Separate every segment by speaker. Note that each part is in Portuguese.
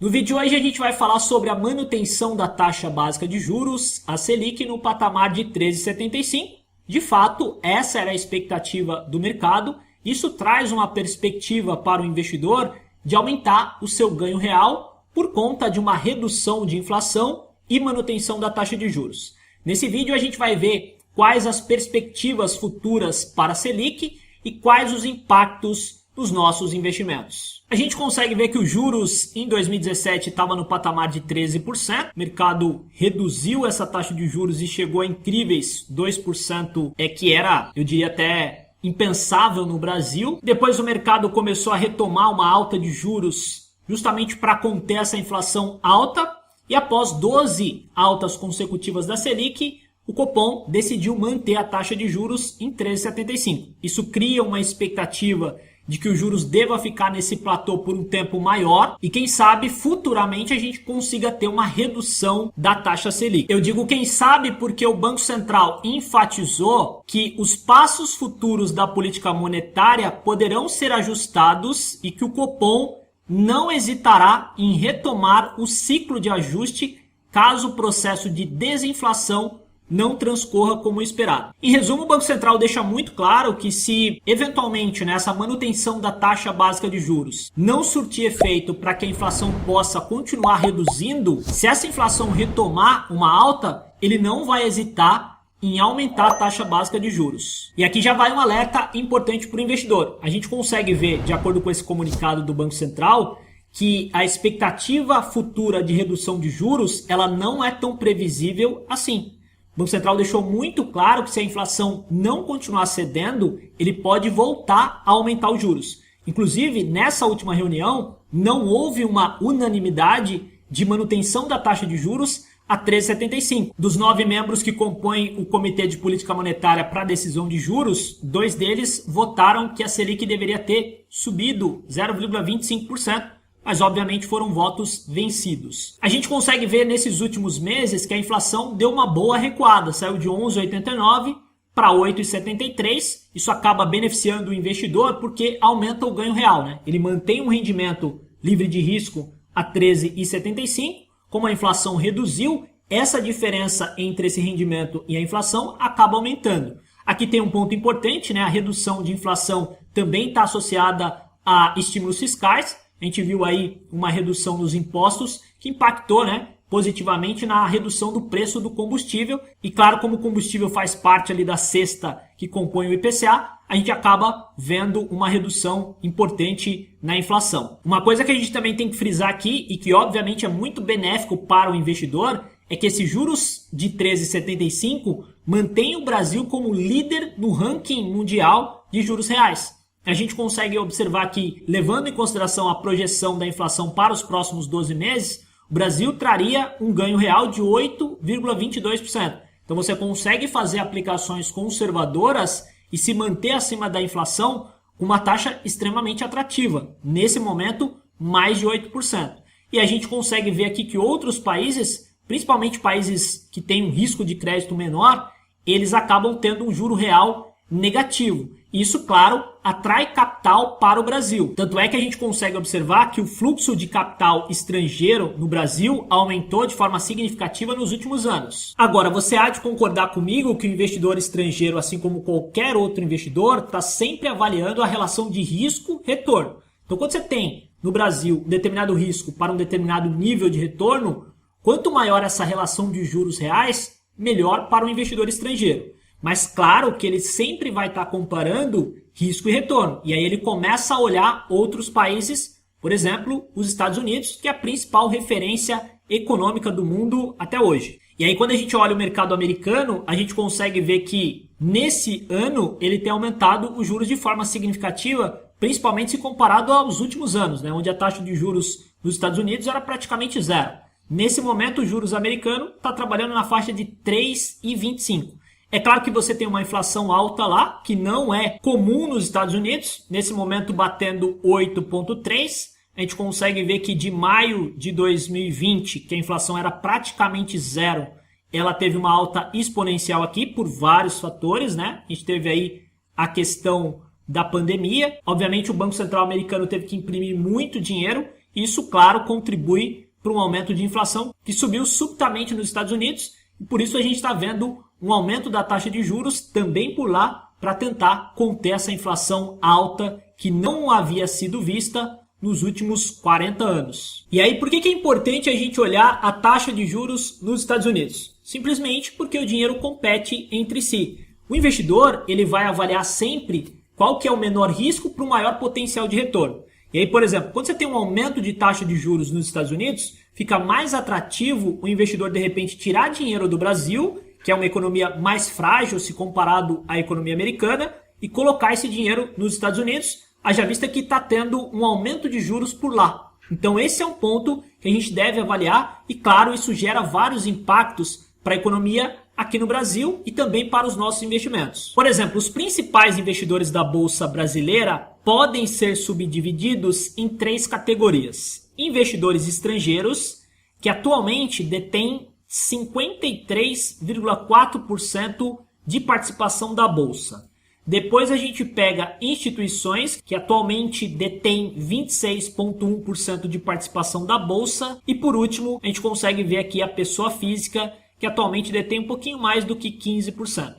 Speaker 1: No vídeo de hoje a gente vai falar sobre a manutenção da taxa básica de juros, a Selic, no patamar de 13,75. De fato, essa era a expectativa do mercado. Isso traz uma perspectiva para o investidor de aumentar o seu ganho real por conta de uma redução de inflação e manutenção da taxa de juros. Nesse vídeo a gente vai ver quais as perspectivas futuras para a Selic e quais os impactos nos nossos investimentos. A gente consegue ver que os juros em 2017 estavam no patamar de 13%. O mercado reduziu essa taxa de juros e chegou a incríveis 2%, que era, eu diria, até impensável no Brasil. Depois o mercado começou a retomar uma alta de juros justamente para conter essa inflação alta. E após 12 altas consecutivas da Selic, o Copom decidiu manter a taxa de juros em 13,75. Isso cria uma expectativa de que os juros devam ficar nesse platô por um tempo maior e quem sabe futuramente a gente consiga ter uma redução da taxa Selic. Eu digo quem sabe porque o Banco Central enfatizou que os passos futuros da política monetária poderão ser ajustados e que o Copom não hesitará em retomar o ciclo de ajuste caso o processo de desinflação não transcorra como esperado. Em resumo, o Banco Central deixa muito claro que se eventualmente essa manutenção da taxa básica de juros não surtir efeito para que a inflação possa continuar reduzindo, se essa inflação retomar uma alta, ele não vai hesitar em aumentar a taxa básica de juros. E aqui já vai um alerta importante para o investidor. A gente consegue ver, de acordo com esse comunicado do Banco Central, que a expectativa futura de redução de juros ela não é tão previsível assim. O Banco Central deixou muito claro que se a inflação não continuar cedendo, ele pode voltar a aumentar os juros. Inclusive, nessa última reunião, não houve uma unanimidade de manutenção da taxa de juros a 13,75. Dos 9 membros que compõem o Comitê de Política Monetária para a decisão de juros, 2 deles votaram que a Selic deveria ter subido 0,25%. Mas obviamente foram votos vencidos. A gente consegue ver nesses últimos meses que a inflação deu uma boa recuada, saiu de 11,89 para 8,73. Isso acaba beneficiando o investidor porque aumenta o ganho real, né? Ele mantém um rendimento livre de risco a 13,75. Como a inflação reduziu, essa diferença entre esse rendimento e a inflação acaba aumentando. Aqui tem um ponto importante, né? A redução de inflação também está associada a estímulos fiscais. A gente viu aí uma redução nos impostos que impactou, positivamente na redução do preço do combustível. E claro, como o combustível faz parte ali da cesta que compõe o IPCA, a gente acaba vendo uma redução importante na inflação. Uma coisa que a gente também tem que frisar aqui e que obviamente é muito benéfico para o investidor é que esses juros de 13,75 mantém o Brasil como líder no ranking mundial de juros reais. A gente consegue observar que, levando em consideração a projeção da inflação para os próximos 12 meses, o Brasil traria um ganho real de 8,22%. Então você consegue fazer aplicações conservadoras e se manter acima da inflação com uma taxa extremamente atrativa. Nesse momento, mais de 8%. E a gente consegue ver aqui que outros países, principalmente países que têm um risco de crédito menor, eles acabam tendo um juro real negativo. Isso, claro, atrai capital para o Brasil. Tanto é que a gente consegue observar que o fluxo de capital estrangeiro no Brasil aumentou de forma significativa nos últimos anos. Agora, você há de concordar comigo que o investidor estrangeiro, assim como qualquer outro investidor, está sempre avaliando a relação de risco-retorno. Então, quando você tem no Brasil um determinado risco para um determinado nível de retorno, quanto maior essa relação de juros reais, melhor para o investidor estrangeiro. Mas claro que ele sempre vai estar comparando risco e retorno. E aí ele começa a olhar outros países, por exemplo, os Estados Unidos, que é a principal referência econômica do mundo até hoje. E aí quando a gente olha o mercado americano, a gente consegue ver que nesse ano ele tem aumentado os juros de forma significativa, principalmente se comparado aos últimos anos, onde a taxa de juros nos Estados Unidos era praticamente zero. Nesse momento, os juros americanos está trabalhando na faixa de 3,25. É claro que você tem uma inflação alta lá, que não é comum nos Estados Unidos, nesse momento batendo 8,3. A gente consegue ver que de maio de 2020, que a inflação era praticamente zero, ela teve uma alta exponencial aqui por vários fatores, A gente teve aí a questão da pandemia. Obviamente o Banco Central americano teve que imprimir muito dinheiro Isso, claro, contribui para um aumento de inflação que subiu subitamente nos Estados Unidos e por isso a gente está vendo um aumento da taxa de juros também por lá para tentar conter essa inflação alta que não havia sido vista nos últimos 40 anos. E aí, por que é importante a gente olhar a taxa de juros nos Estados Unidos? Simplesmente porque o dinheiro compete entre si. O investidor ele vai avaliar sempre qual que é o menor risco para o maior potencial de retorno. E aí, por exemplo, quando você tem um aumento de taxa de juros nos Estados Unidos, fica mais atrativo o investidor, de repente, tirar dinheiro do Brasil, que é uma economia mais frágil se comparado à economia americana, e colocar esse dinheiro nos Estados Unidos, haja vista que está tendo um aumento de juros por lá. Então esse é um ponto que a gente deve avaliar e, claro, isso gera vários impactos para a economia aqui no Brasil e também para os nossos investimentos. Por exemplo, os principais investidores da Bolsa Brasileira podem ser subdivididos em 3 categorias. Investidores estrangeiros, que atualmente detêm 53,4% de participação da Bolsa. Depois a gente pega instituições que atualmente detêm 26,1% de participação da Bolsa. E por último, a gente consegue ver aqui a pessoa física que atualmente detém um pouquinho mais do que 15%.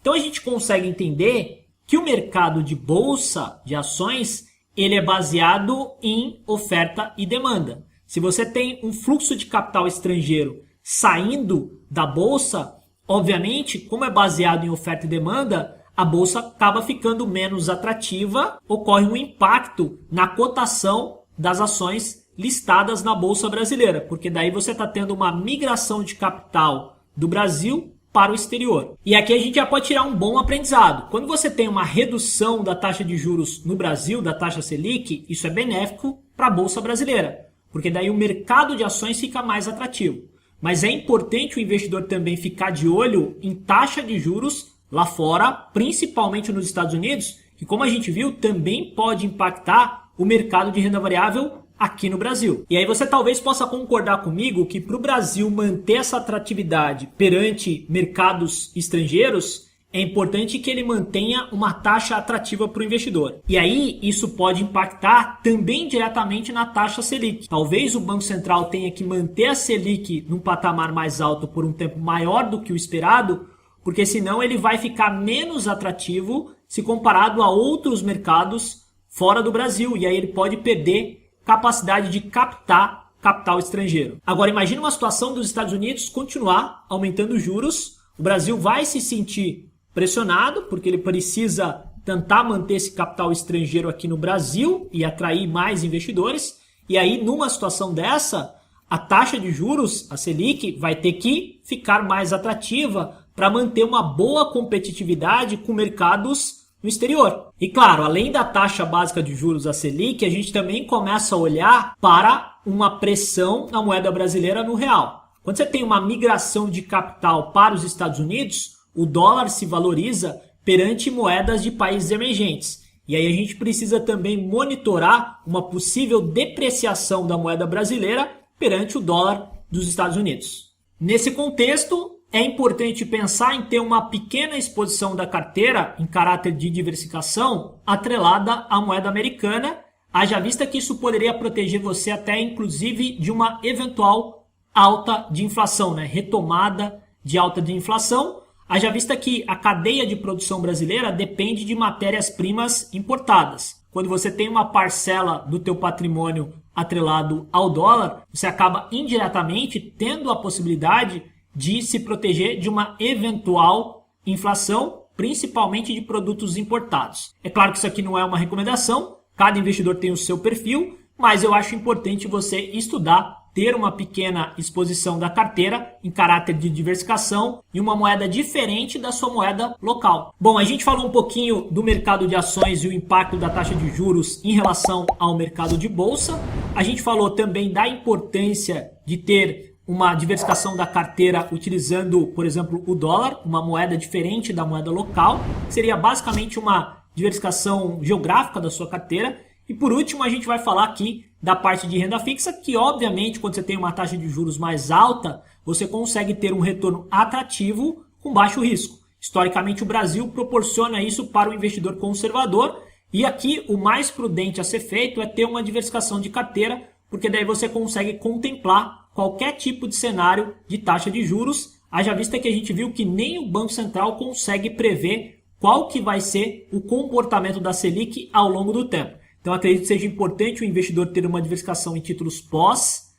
Speaker 1: Então a gente consegue entender que o mercado de bolsa de ações ele é baseado em oferta e demanda. Se você tem um fluxo de capital estrangeiro saindo da bolsa, obviamente, como é baseado em oferta e demanda, a bolsa acaba ficando menos atrativa, ocorre um impacto na cotação das ações listadas na Bolsa Brasileira, porque daí você está tendo uma migração de capital do Brasil para o exterior. E aqui a gente já pode tirar um bom aprendizado. Quando você tem uma redução da taxa de juros no Brasil, da taxa Selic, isso é benéfico para a Bolsa Brasileira, porque daí o mercado de ações fica mais atrativo. Mas é importante o investidor também ficar de olho em taxa de juros lá fora, principalmente nos Estados Unidos, que, como a gente viu, também pode impactar o mercado de renda variável aqui no Brasil. E aí você talvez possa concordar comigo que para o Brasil manter essa atratividade perante mercados estrangeiros, é importante que ele mantenha uma taxa atrativa para o investidor. E aí isso pode impactar também diretamente na taxa Selic. Talvez o Banco Central tenha que manter a Selic num patamar mais alto por um tempo maior do que o esperado, porque senão ele vai ficar menos atrativo se comparado a outros mercados fora do Brasil. E aí ele pode perder capacidade de captar capital estrangeiro. Agora imagine uma situação dos Estados Unidos continuar aumentando os juros. O Brasil vai se sentir pressionado, porque ele precisa tentar manter esse capital estrangeiro aqui no Brasil e atrair mais investidores. E aí, numa situação dessa, a taxa de juros, a Selic, vai ter que ficar mais atrativa para manter uma boa competitividade com mercados no exterior. E claro, além da taxa básica de juros, a Selic, a gente também começa a olhar para uma pressão na moeda brasileira no real. Quando você tem uma migração de capital para os Estados Unidos, o dólar se valoriza perante moedas de países emergentes. E aí a gente precisa também monitorar uma possível depreciação da moeda brasileira perante o dólar dos Estados Unidos. Nesse contexto, é importante pensar em ter uma pequena exposição da carteira em caráter de diversificação atrelada à moeda americana, haja vista que isso poderia proteger você até inclusive de uma eventual alta de inflação, retomada de alta de inflação, haja vista que a cadeia de produção brasileira depende de matérias-primas importadas. Quando você tem uma parcela do teu patrimônio atrelado ao dólar, você acaba indiretamente tendo a possibilidade de se proteger de uma eventual inflação, principalmente de produtos importados. É claro que isso aqui não é uma recomendação, cada investidor tem o seu perfil, mas eu acho importante você estudar, ter uma pequena exposição da carteira em caráter de diversificação e uma moeda diferente da sua moeda local. Bom, a gente falou um pouquinho do mercado de ações e o impacto da taxa de juros em relação ao mercado de bolsa. A gente falou também da importância de ter uma diversificação da carteira utilizando, por exemplo, o dólar, uma moeda diferente da moeda local, que seria basicamente uma diversificação geográfica da sua carteira. E por último, a gente vai falar aqui da parte de renda fixa, que obviamente quando você tem uma taxa de juros mais alta, você consegue ter um retorno atrativo com baixo risco. Historicamente, o Brasil proporciona isso para o investidor conservador e aqui o mais prudente a ser feito é ter uma diversificação de carteira porque daí você consegue contemplar qualquer tipo de cenário de taxa de juros, haja vista que a gente viu que nem o Banco Central consegue prever qual que vai ser o comportamento da Selic ao longo do tempo. Então acredito que seja importante o investidor ter uma diversificação em títulos pós,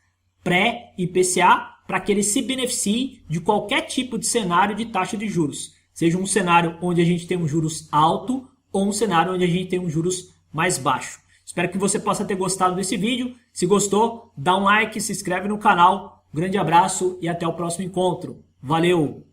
Speaker 1: pré e IPCA, para que ele se beneficie de qualquer tipo de cenário de taxa de juros. Seja um cenário onde a gente tem um juros alto ou um cenário onde a gente tem um juros mais baixo. Espero que você possa ter gostado desse vídeo. Se gostou, dá um like, se inscreve no canal. Um grande abraço e até o próximo encontro. Valeu!